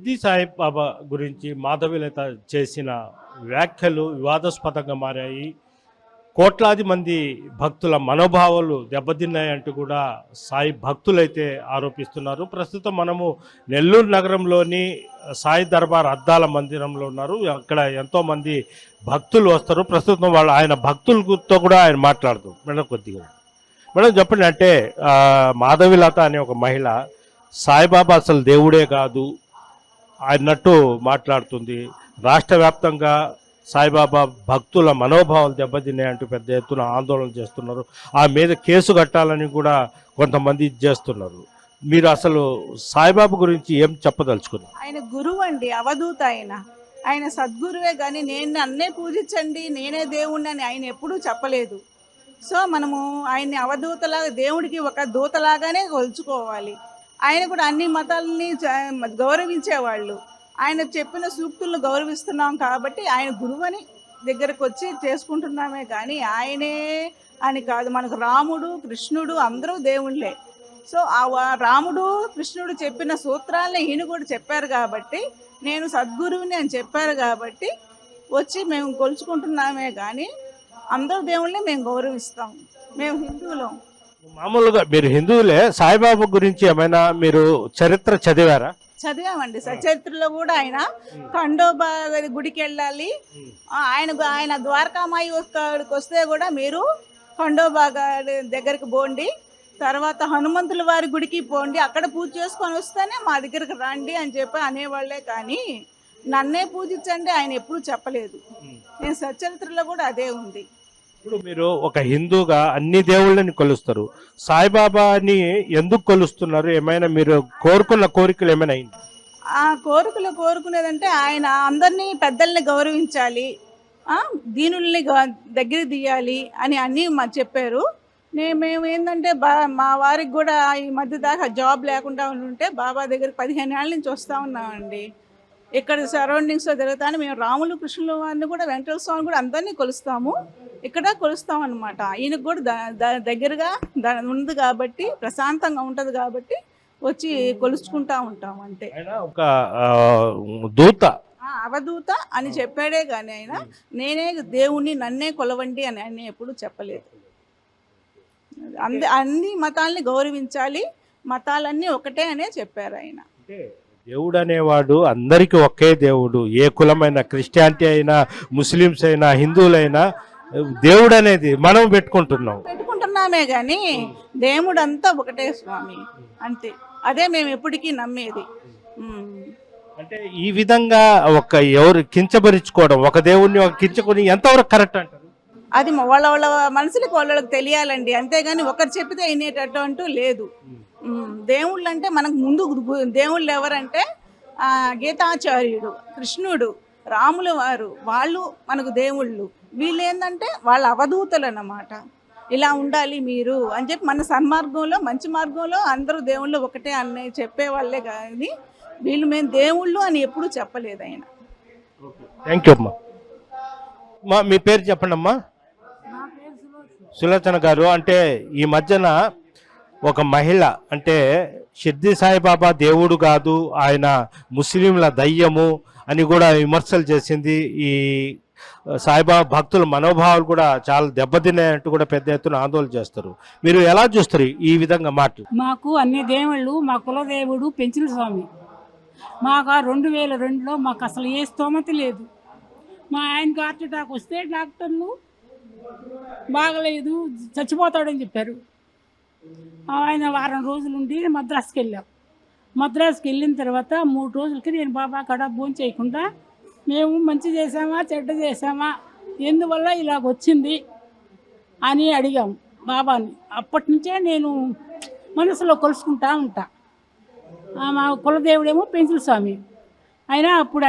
షిర్డీ సాయిబాబా గురించి మాధవీలత చేసిన వ్యాఖ్యలు వివాదాస్పదంగా మారాయి. కోట్లాది మంది భక్తుల మనోభావాలు దెబ్బతిన్నాయంటూ కూడా సాయి భక్తులైతే ఆరోపిస్తున్నారు. ప్రస్తుతం మనము నెల్లూరు నగరంలోని సాయి దర్బార్ అద్దాల మందిరంలో ఉన్నారు. అక్కడ ఎంతోమంది భక్తులు వస్తారు. ప్రస్తుతం ఆయన భక్తులతో కూడా ఆయన మాట్లాడుతారు. మేడం కొద్దిగా మేడం చెప్పండి, అంటే మాధవీలత అనే ఒక మహిళ సాయిబాబా అసలు దేవుడే కాదు అన్నట్టు మాట్లాడుతుంది. రాష్ట్ర వ్యాప్తంగా సాయిబాబా భక్తుల మనోభావాలు దెబ్బతిన్నాయంటూ పెద్ద ఎత్తున ఆందోళన చేస్తున్నారు. ఆ మీద కేసు కట్టాలని కూడా కొంతమంది చేస్తున్నారు. మీరు అసలు సాయిబాబా గురించి ఏం చెప్పదలుచుకున్నారు? ఆయన గురువు అండి, అవధూత. ఆయన సద్గురువే, కానీ నేను నన్నే పూజించండి, నేనే దేవుణ్ణి అని ఆయన ఎప్పుడూ చెప్పలేదు. సో మనము ఆయన్ని అవధూతలాగా, దేవుడికి ఒక దూతలాగానే కొలుచుకోవాలి. ఆయన కూడా అన్ని మతాలని గౌరవించేవాళ్ళు. ఆయన చెప్పిన సూక్తులను గౌరవిస్తున్నాం కాబట్టి ఆయన గురువని దగ్గరకు వచ్చి చేసుకుంటున్నామే, కానీ ఆయనే అని కాదు. మనకు రాముడు, కృష్ణుడు అందరూ దేవుళ్ళే. సో ఆ రాముడు, కృష్ణుడు చెప్పిన సూత్రాలని ఈయన కూడా చెప్పారు కాబట్టి, నేను సద్గురువుని అని చెప్పారు కాబట్టి వచ్చి మేము కొలుచుకుంటున్నామే, కానీ అందరూ దేవుళ్ళని మేము గౌరవిస్తాం. మేము హిందువులం. మామూలుగా మీరు హిందువులే, సాయిబాబా గురించి ఏమైనా మీరు చరిత్ర చదివారా? చదివామండి. సచరిత్రలో కూడా ఆయన ఖండోబా గుడికి వెళ్ళాలి, ఆయన ద్వారకామాయి వస్తే కూడా మీరు ఖండోబా దగ్గరికి పోండి, తర్వాత హనుమంతుల వారి గుడికి పోండి, అక్కడ పూజ చేసుకొని వస్తేనే మా దగ్గరికి రండి అని చెప్పి అనేవాళ్లే, కానీ నన్నే పూజించండి ఆయన ఎప్పుడూ చెప్పలేదు. నేను సచరిత్రలో కూడా అదే ఉంది. ఇప్పుడు మీరు ఒక హిందూగా అన్ని దేవుళ్ళని కొలుస్తారు, సాయిబాబాని ఎందుకు కొలుస్తున్నారు? ఏమైనా మీరు కోరుకున్న కోరికలు ఏమైనా అయింది? ఆ కోరికలు కోరుకునేదంటే ఆయన అందరినీ పెద్దల్ని గౌరవించాలి, దీనుల్ని దగ్గర తీయాలి అని అన్నీ చెప్పారు. మేము ఏంటంటే మా వారికి కూడా ఈ మధ్య దాకా జాబ్ లేకుండా ఉంటే బాబా దగ్గరికి 15 ఏళ్ళ నుంచి వస్తూ ఉన్నామండి. ఇక్కడ సరౌండింగ్స్లో తిరుగుతాను. మేము రాములు, కృష్ణుల వారిని కూడా, వెంకటేశ్వర స్వామిని కూడా అందరినీ కొలుస్తాము. ఇక్కడ కొలుస్తాం అనమాట. ఈయనకు కూడా దగ్గరగా ఉంది కాబట్టి, ప్రశాంతంగా ఉంటుంది కాబట్టి వచ్చి కొలుచుకుంటా ఉంటాం అంతే. ఒక దూత, అవధూత అని చెప్పాడే కానీ ఆయన నేనే దేవుణ్ణి, నన్నే కొలవండి అని ఆయన ఎప్పుడు చెప్పలేదు. అన్ని మతాలని గౌరవించాలి, మతాలన్నీ ఒకటే అనే చెప్పారు ఆయన. దేవుడు అనేవాడు అందరికీ ఒకే దేవుడు. ఏ కులమైనా, క్రిస్టియానిటీ అయినా, ముస్లిమ్స్ అయినా, హిందువులైనా దేవుడు అనేది మనం పెట్టుకుంటున్నామే, కానీ దేవుడు అంతా ఒకటే స్వామి, అంతే. అదే మేము ఎప్పటికీ నమ్మేది. అంటే ఈ విధంగా ఎవరు కించపరుచుకోవడం, ఒక దేవుణ్ణి కించుకొని ఎంతవరకు కరెక్ట్ అంటారు? అది వాళ్ళ మనసులకు వాళ్ళకి తెలియాలండి, అంతేగాని ఒకరు చెప్పితే వినేటట్టు అంటూ లేదు. దేవుళ్ళు అంటే మనకు ముందు దేవుళ్ళు ఎవరంటే గీతాచార్యుడు, కృష్ణుడు, రాముల వారు, వాళ్ళు మనకు దేవుళ్ళు. వీళ్ళు ఏంటంటే వాళ్ళ అవధూతలు అన్నమాట. ఇలా ఉండాలి మీరు అని చెప్పి మన సన్మార్గంలో, మంచి మార్గంలో అందరూ దేవుళ్ళు ఒకటే అనే చెప్పేవాళ్ళే, కానీ వీళ్ళు మేము దేవుళ్ళు అని ఎప్పుడూ చెప్పలేదు ఆయన. థ్యాంక్ యూ అమ్మా. మీ పేరు చెప్పండి అమ్మా. సులోచన గారు, అంటే ఈ మధ్యన ఒక మహిళ, అంటే షిర్డీ సాయిబాబా దేవుడు కాదు, ఆయన ముస్లింల దయ్యము అని కూడా విమర్శలు చేసింది. ఈ సాయిబాబా భక్తుల మనోభావాలు కూడా చాలా దెబ్బతిన్నాయంటూ కూడా పెద్ద ఎత్తున ఆందోళన చేస్తారు. మీరు ఎలా చూస్తారు ఈ విధంగా మాటలు? మాకు అన్ని దేవుళ్ళు, మా కులదేవుడు పెంచిన స్వామి. మాకు 2002లో మాకు అసలు ఏ స్తోమత లేదు. మా ఆయనకి హార్ట్ అటాక్ వస్తే డాక్టర్లు బాగలేదు, చచ్చిపోతాడని చెప్పారు. ఆయన వారం రోజులు ఉండి మద్రాసుకి వెళ్ళాం. మద్రాసుకి వెళ్ళిన తర్వాత 3 రోజులకి నేను బాబా కాడ భోజనం చేయకుండా, మేము మంచి చేసామా చెడ్డ చేసామా, ఎందువల్ల ఇలాగ వచ్చింది అని అడిగాము బాబాని. అప్పటి నుంచే నేను మనసులో కొలుసుకుంటా ఉంటా. మా కులదేవుడేమో పెంచుల స్వామి. అప్పుడు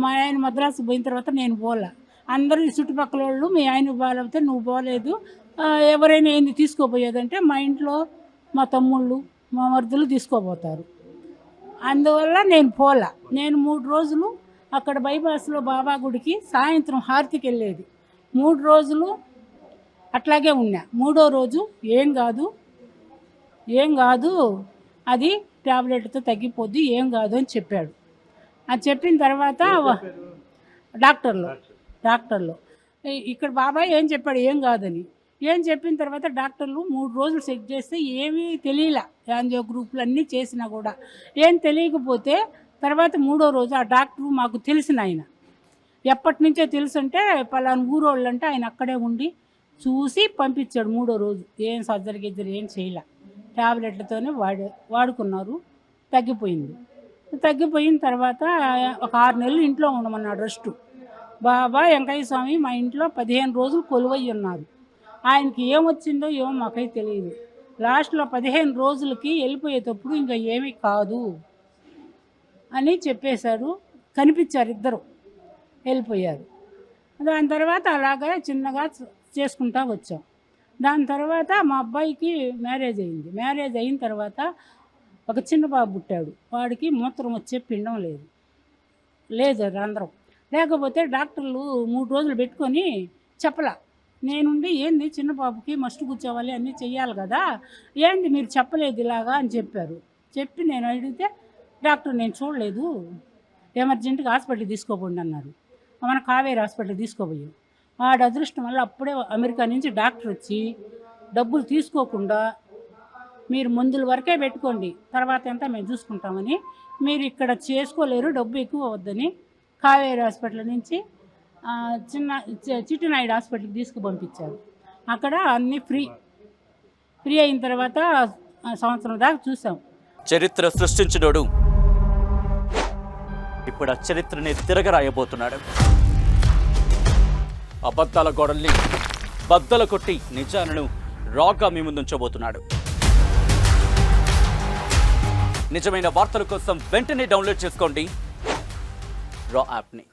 మా ఆయన మద్రాసు పోయిన తర్వాత నేను పోలే. అందరూ చుట్టుపక్కల వాళ్ళు, మీ ఆయన బాగాలేకపోతే నువ్వు పోలేదు, ఎవరైనా ఏంది తీసుకోపోయేదంటే మా ఇంట్లో మా తమ్ముళ్ళు, మా మరుదులు తీసుకోపోతారు. అందువల్ల నేను పోలా. నేను 3 రోజులు అక్కడ బైపాస్లో బాబా గుడికి సాయంత్రం హారతికి వెళ్ళేది. 3 రోజులు అట్లాగే ఉన్నా. 3వ రోజు ఏం కాదు అది ట్యాబ్లెట్తో తగ్గిపోద్ది, ఏం కాదు అని చెప్పాడు. అది చెప్పిన తర్వాత డాక్టర్లు ఇక్కడ బాబాయ్ ఏం చెప్పాడు ఏం కాదని, ఏం చెప్పిన తర్వాత డాక్టర్లు 3 రోజులు చెక్ చేస్తే ఏమీ తెలియలే, యాంజియో గ్రూపులు అన్నీ చేసినా కూడా ఏం తెలియకపోతే తర్వాత 3వ రోజు ఆ డాక్టరు మాకు తెలిసిన ఆయన, ఎప్పటి నుంచో తెలుసుంటే పలానా ఊరోళ్ళు అంటే ఆయన అక్కడే ఉండి చూసి పంపించాడు. 3వ రోజు ఏం సర్జరీ గిజ్జరీ ఏం చేయలే, ట్యాబ్లెట్లతోనే వాడుకున్నారు. తగ్గిపోయిన తర్వాత ఒక 6 నెలలు ఇంట్లో ఉండమన్నాడు రెస్ట్. బాబా వెంకయ్య స్వామి మా ఇంట్లో 15 రోజులు కొలువై ఉన్నారు. ఆయనకి ఏమొచ్చిందో ఏమో మాకైతే తెలియదు. లాస్ట్లో 15 రోజులకి వెళ్ళిపోయేటప్పుడు ఇంకా ఏమీ కాదు అని చెప్పేశారు. కనిపించారు, ఇద్దరు వెళ్ళిపోయారు. దాని తర్వాత అలాగే చిన్నగా చేసుకుంటా వచ్చాం. దాని తర్వాత మా అబ్బాయికి మ్యారేజ్ అయింది. మ్యారేజ్ అయిన తర్వాత ఒక చిన్న బాబు పుట్టాడు. వాడికి మూత్రం వచ్చే పిండం లేదు రంధ్రం లేకపోతే డాక్టర్లు 3 రోజులు పెట్టుకొని చెప్పలా. నేనుండి ఏంది చిన్న బాబుకి మస్ట్ కూర్చోవాలి అన్నీ చెయ్యాలి కదా, ఏంది మీరు చెప్పలేదు ఇలాగా అని చెప్పారు. చెప్పి నేను అడిగితే డాక్టర్ నేను చూడలేదు, ఎమర్జెంట్గా హాస్పిటల్కి తీసుకోపోండి అన్నారు. మన కావేరి హాస్పిటల్కి తీసుకోపోయాం. వాడి అదృష్టం వల్ల అప్పుడే అమెరికా నుంచి డాక్టర్ వచ్చి డబ్బులు తీసుకోకుండా మీరు మందుల వరకే పెట్టుకోండి, తర్వాత ఎంత మేము చూసుకుంటామని, మీరు ఇక్కడ చేసుకోలేరు డబ్బు ఎక్కువ వద్దని కావేరి హాస్పిటల్ నుంచి చిట్టినాయుడు హాస్పిటల్కి తీసుకుపంపించారు. అక్కడ అన్నీ ఫ్రీ అయిన తర్వాత సంవత్సరం దాకా చూసాం. చరిత్ర సృష్టించినోడు ఇప్పుడు ఆ చరిత్రని తిరగరాయబోతున్నాడు. అబద్ధాల గోడల్ని బద్దలు కొట్టి నిజాలను రాగా మీ ముందుంచబోతున్నాడు. నిజమైన వార్తల కోసం వెంటనే డౌన్లోడ్ చేసుకోండి రా యాప్ని.